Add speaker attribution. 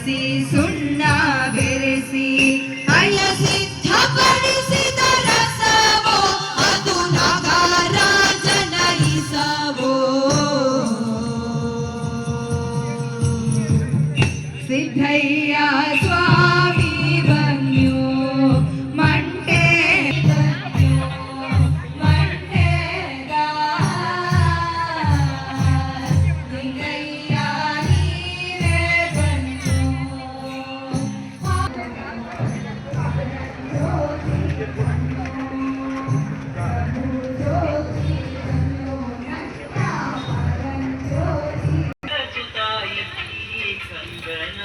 Speaker 1: ಬೆರೆಸಿ ಸುಣ್ಣ ಬೆರೆಸಿ ಸಿದ್ಧಪಡಿಸಿದ ರಸವೋ ಅದು ನಾಗರಾಜನ ಇಸವೋ. ಸಿದ್ಧಯ್ಯ ಸ್ವಾಮಿ ಬಂದ್ಯೋ ಮಂಟೆ ಮಂಟೆಗ ಲಿಂಗಯ್ಯ ನೀವೇ ಬಂದ್ಯೋ.
Speaker 2: ಕಂಗನ